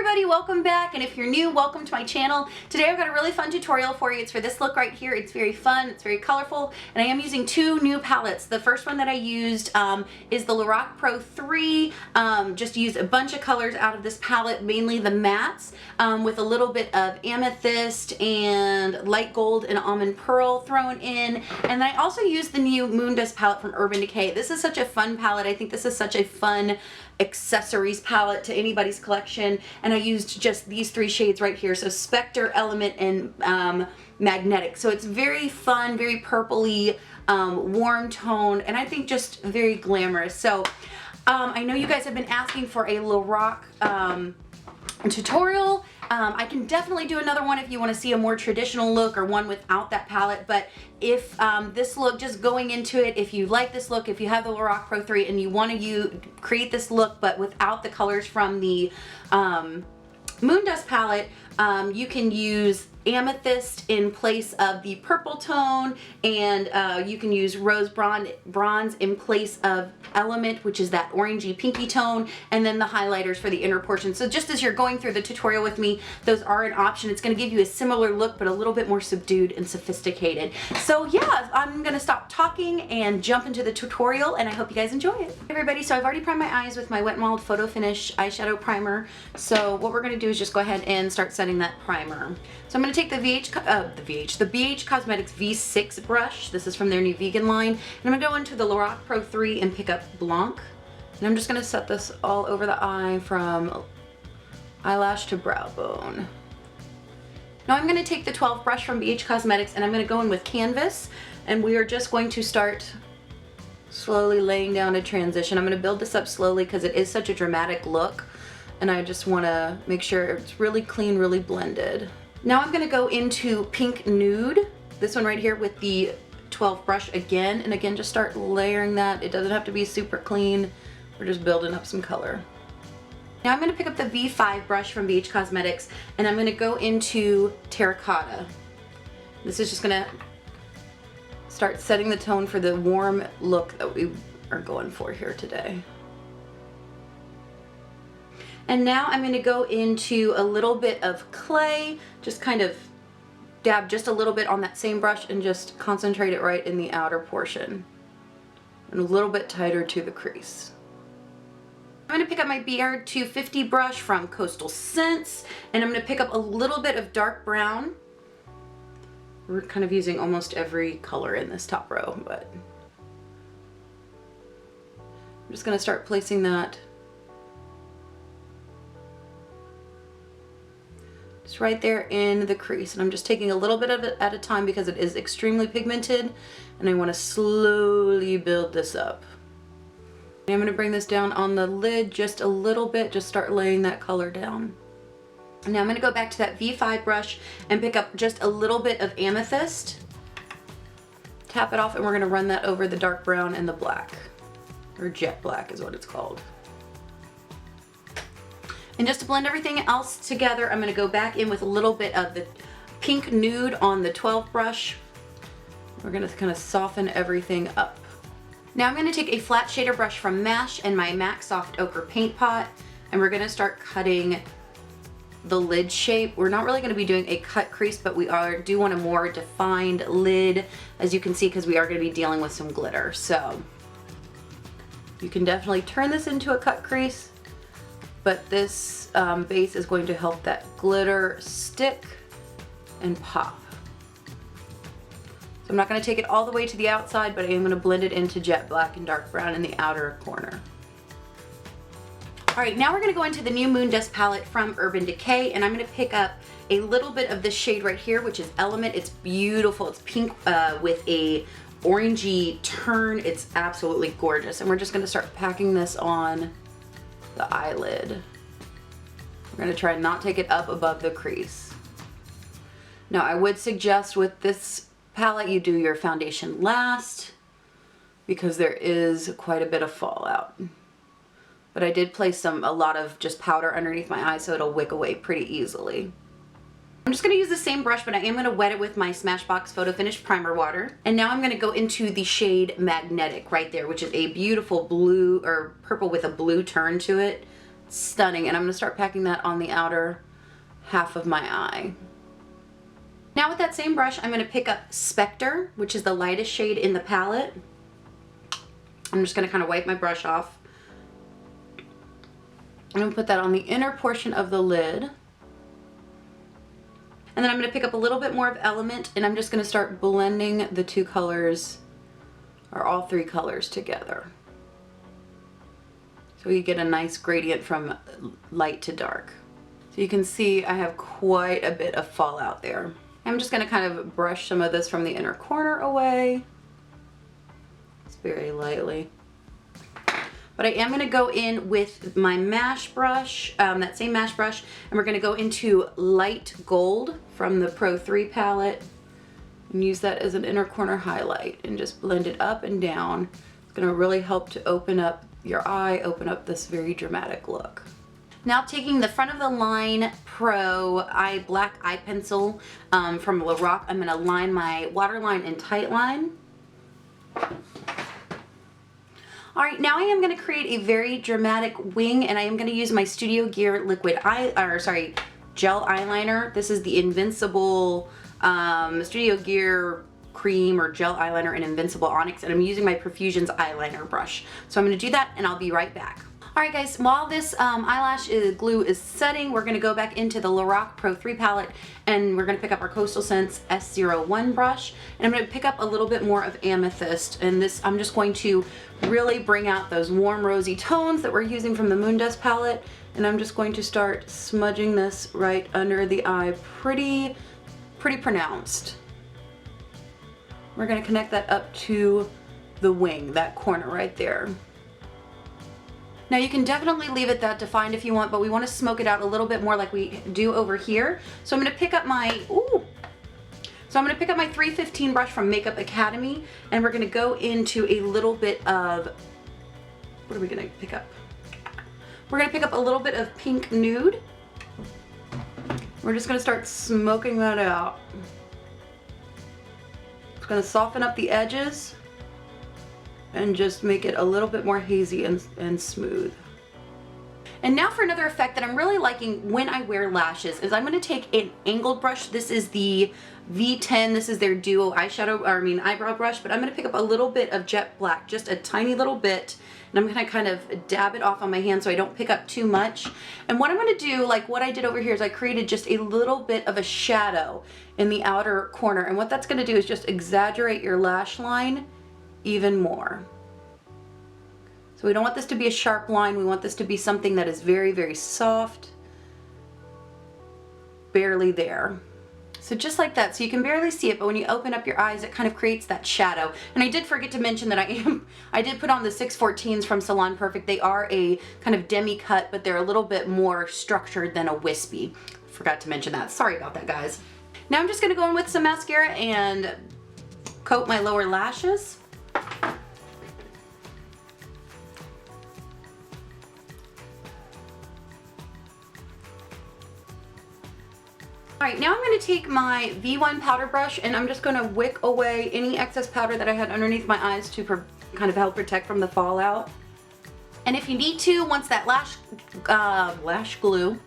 everybody, welcome back, and if you're new, welcome to my channel. Today I've got a really fun tutorial for you. It's for this look right here. It's very fun, it's very colorful, and I am using two new palettes. The first one that I used is the Lorac Pro 3. Just used a bunch of colors out of this palette, mainly the mattes, with a little bit of amethyst and light gold and almond pearl thrown in. And then I also used the new Moondust palette from Urban Decay. This is such a fun palette. I think this is such a fun accessories palette to anybody's collection, and I used just these three shades right here, so Spectre, Element, and Magnetic. So it's very fun, very purpley, warm tone, and I think just very glamorous. So I know you guys have been asking for a Lorac tutorial. I can definitely do another one if you want to see a more traditional look or one without that palette, but if this look, just going into it, if you like this look, if you have the Lorac Pro 3 and you want to create this look but without the colors from the Moondust palette, you can use amethyst in place of the purple tone, and you can use rose bronze in place of Element, which is that orangey pinky tone, and then the highlighters for the inner portion. So just as you're going through the tutorial with me, those are an option. It's going to give you a similar look but a little bit more subdued and sophisticated. So yeah, I'm going to stop talking and jump into the tutorial, and I hope you guys enjoy it. Hey everybody, so I've already primed my eyes with my Wet n Wild Photo Finish eyeshadow primer. So what we're going to do is just go ahead and start setting that primer. So I'm going to take the BH Cosmetics V6 brush. This is from their new vegan line. And I'm going to go into the Lorac Pro 3 and pick up Blanc. And I'm just going to set this all over the eye from eyelash to brow bone. Now I'm going to take the 12 brush from BH Cosmetics and I'm going to go in with Canvas. And we are just going to start slowly laying down a transition. I'm going to build this up slowly because it is such a dramatic look. And I just want to make sure it's really clean, really blended. Now I'm going to go into Pink Nude, this one right here, with the 12 brush again, and again just start layering that. It doesn't have to be super clean. We're just building up some color. Now I'm going to pick up the V5 brush from BH Cosmetics and I'm going to go into Terracotta. This is just going to start setting the tone for the warm look that we are going for here today. And now I'm going to go into a little bit of clay, just kind of dab just a little bit on that same brush and just concentrate it right in the outer portion. And a little bit tighter to the crease. I'm going to pick up my BR250 brush from Coastal Scents, and I'm going to pick up a little bit of dark brown. We're kind of using almost every color in this top row, but I'm just going to start placing that just right there in the crease, and I'm just taking a little bit of it at a time because it is extremely pigmented and I want to slowly build this up. And I'm going to bring this down on the lid just a little bit, just start laying that color down. And now I'm going to go back to that V5 brush and pick up just a little bit of amethyst, tap it off, and we're going to run that over the dark brown and the black, or jet black is what it's called. And just to blend everything else together, I'm going to go back in with a little bit of the Pink Nude on the 12 brush. We're going to kind of soften everything up. Now I'm going to take a flat shader brush from MASH and my MAC Soft Ochre paint pot, and we're going to start cutting the lid shape. We're not really going to be doing a cut crease, but we do want a more defined lid, as you can see, because we are going to be dealing with some glitter. So you can definitely turn this into a cut crease, but this base is going to help that glitter stick and pop. So I'm not going to take it all the way to the outside, but I am going to blend it into jet black and dark brown in the outer corner. Alright, now we're going to go into the new Moondust palette from Urban Decay, and I'm going to pick up a little bit of this shade right here, which is Element. It's beautiful. It's pink with a orangey turn. It's absolutely gorgeous. And we're just going to start packing this on the eyelid. We're going to try and not take it up above the crease. Now I would suggest with this palette you do your foundation last because there is quite a bit of fallout. But I did place a lot of just powder underneath my eye so it'll wick away pretty easily. I'm just going to use the same brush, but I am going to wet it with my Smashbox Photo Finish Primer Water. And now I'm going to go into the shade Magnetic right there, which is a beautiful blue or purple with a blue turn to it. stunning. And I'm going to start packing that on the outer half of my eye. Now with that same brush, I'm going to pick up Spectre, which is the lightest shade in the palette. I'm just going to kind of wipe my brush off. I'm going to put that on the inner portion of the lid. And then I'm going to pick up a little bit more of Element, and I'm just going to start blending the two colors, or all three colors together. So you get a nice gradient from light to dark. So you can see I have quite a bit of fallout there. I'm just going to kind of brush some of this from the inner corner away. Just very lightly. But I am going to go in with my Mash brush, that same Mash brush, and we're going to go into Light Gold from the Pro 3 palette and use that as an inner corner highlight and just blend it up and down. It's going to really help to open up your eye, open up this very dramatic look. Now taking the front of the line Pro black eye pencil from Lorac, I'm going to line my waterline and tightline. Alright, now I am going to create a very dramatic wing, and I am going to use my Studio Gear gel eyeliner. This is the Invincible Studio Gear cream or gel eyeliner in Invincible Onyx, and I'm using my Profusions eyeliner brush. So I'm going to do that and I'll be right back. Alright guys, while this eyelash glue is setting, we're going to go back into the Lorac Pro 3 palette and we're going to pick up our Coastal Scents S01 brush, and I'm going to pick up a little bit more of Amethyst, and this I'm just going to really bring out those warm rosy tones that we're using from the Moondust palette, and I'm just going to start smudging this right under the eye pretty pronounced. We're going to connect that up to the wing, that corner right there. Now you can definitely leave it that defined if you want, but we want to smoke it out a little bit more like we do over here. So I'm going to pick up my, So I'm going to pick up my 315 brush from Makeup Academy, and we're going to go into a little bit of, what are we going to pick up? We're going to pick up a little bit of Pink Nude. We're just going to start smoking that out. It's going to soften up the edges and just make it a little bit more hazy and smooth. And now for another effect that I'm really liking when I wear lashes is I'm going to take an angled brush. This is the V10. This is their duo eyebrow brush, but I'm going to pick up a little bit of jet black, just a tiny little bit, and I'm going to kind of dab it off on my hand so I don't pick up too much. And what I'm going to do, like what I did over here, is I created just a little bit of a shadow in the outer corner, and what that's going to do is just exaggerate your lash line even more. So we don't want this to be a sharp line, we want this to be something that is very soft, barely there. So just like that, so you can barely see it, but when you open up your eyes, it kind of creates that shadow. And I did forget to mention that I did put on the 614s from Salon Perfect. They are a kind of demi-cut, but they're a little bit more structured than a wispy. Forgot to mention that. Sorry about that, guys. Now I'm just going to go in with some mascara and coat my lower lashes. Alright, now I'm going to take my V1 powder brush and I'm just going to wick away any excess powder that I had underneath my eyes to kind of help protect from the fallout. And if you need to, once that lash glue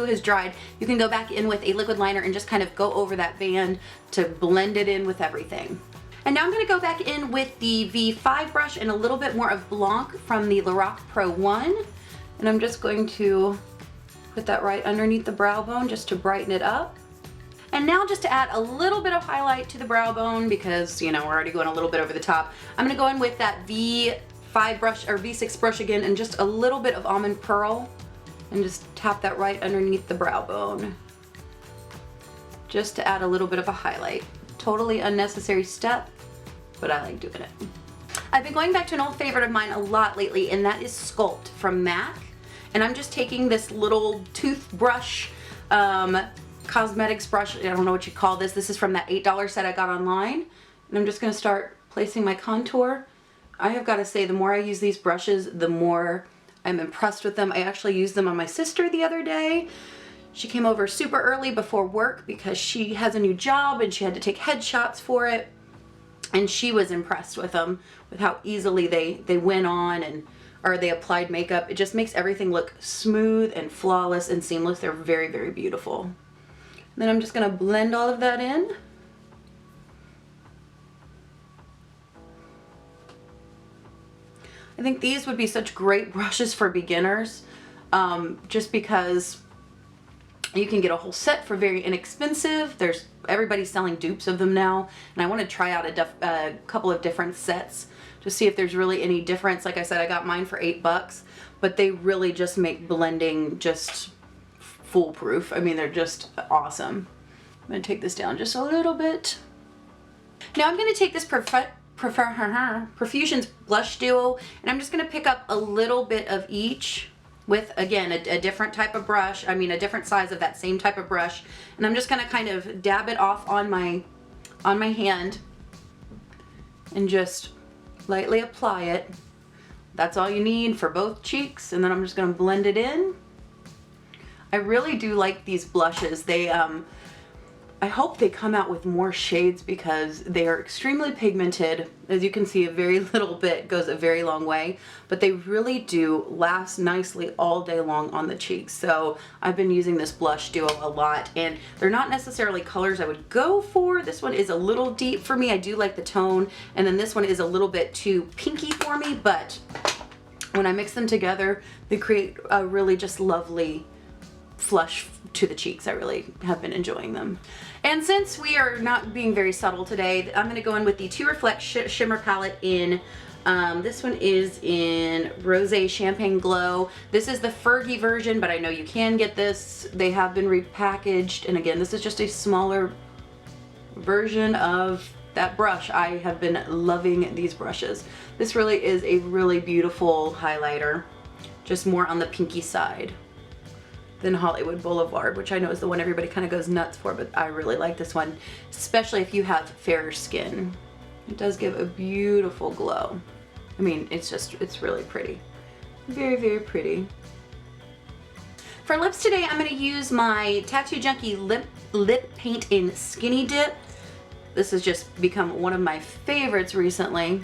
has dried, you can go back in with a liquid liner and just kind of go over that band to blend it in with everything. And now I'm going to go back in with the V5 brush and a little bit more of Blanc from the Lorac Pro 1. And I'm just going to put that right underneath the brow bone just to brighten it up. And now just to add a little bit of highlight to the brow bone, because you know we're already going a little bit over the top, I'm going to go in with that V5 brush or V6 brush again and just a little bit of Almond Pearl and just tap that right underneath the brow bone just to add a little bit of a highlight. Totally unnecessary step, but I like doing it. I've been going back to an old favorite of mine a lot lately, and that is Sculpt from MAC. And I'm just taking this little toothbrush, cosmetics brush, I don't know what you call this. This is from that $8 set I got online. And I'm just going to start placing my contour. I have got to say, the more I use these brushes, the more I'm impressed with them. I actually used them on my sister the other day. She came over super early before work because she has a new job and she had to take headshots for it. And she was impressed with them, with how easily they went on, and or they applied makeup. It just makes everything look smooth and flawless and seamless. They're very, very beautiful. And then I'm just gonna blend all of that in. I think these would be such great brushes for beginners, just because you can get a whole set for very inexpensive. Everybody's selling dupes of them now, and I want to try out a couple of different sets to see if there's really any difference. Like I said, I got mine for $8, but they really just make blending just foolproof. I mean, they're just awesome. I'm gonna take this down just a little bit. Now I'm gonna take this Profusions blush duo, and I'm just gonna pick up a little bit of each with, again, a different type of brush. I mean, a different size of that same type of brush, and I'm just gonna kind of dab it off on my hand and just lightly apply it. That's all you need for both cheeks, and then I'm just gonna blend it in. I really do like these blushes. They I hope they come out with more shades because they are extremely pigmented. As you can see, a very little bit goes a very long way, but they really do last nicely all day long on the cheeks. So I've been using this blush duo a lot, and they're not necessarily colors I would go for. This one is a little deep for me. I do like the tone, and then this one is a little bit too pinky for me, but when I mix them together, they create a really just lovely flush to the cheeks. I really have been enjoying them. And since we are not being very subtle today, I'm going to go in with the To Reflect Shimmer Palette in, this one is in Rosé Champagne Glow. This is the Fergie version, but I know you can get this. They have been repackaged, and again, this is just a smaller version of that brush. I have been loving these brushes. This really is a really beautiful highlighter, just more on the pinky side than Hollywood Boulevard, which I know is the one everybody kind of goes nuts for, but I really like this one, especially if you have fairer skin. It does give a beautiful glow. I mean, it's really pretty. Very, very pretty. For lips today, I'm gonna use my Tattoo Junkie lip paint in Skinny Dip. This has just become one of my favorites recently.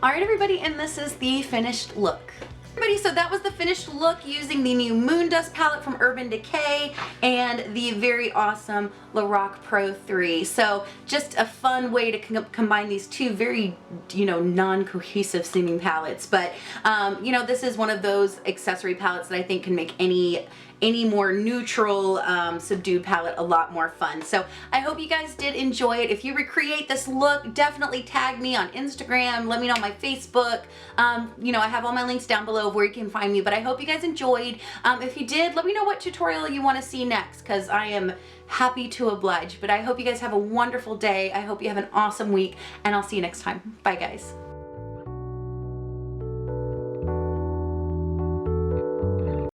All right, everybody, and this is the finished look. Everybody, so that was the finished look using the new Moondust palette from Urban Decay and the very awesome Lorac Pro 3. So just a fun way to combine these two very, non-cohesive seeming palettes. But, this is one of those accessory palettes that I think can make any more neutral, subdued palette a lot more fun. So I hope you guys did enjoy it. If you recreate this look, definitely tag me on Instagram. Let me know on my Facebook. I have all my links down below of where you can find me, but I hope you guys enjoyed. If you did, let me know what tutorial you want to see next, because I am happy to oblige. But I hope you guys have a wonderful day. I hope you have an awesome week, and I'll see you next time. Bye, guys.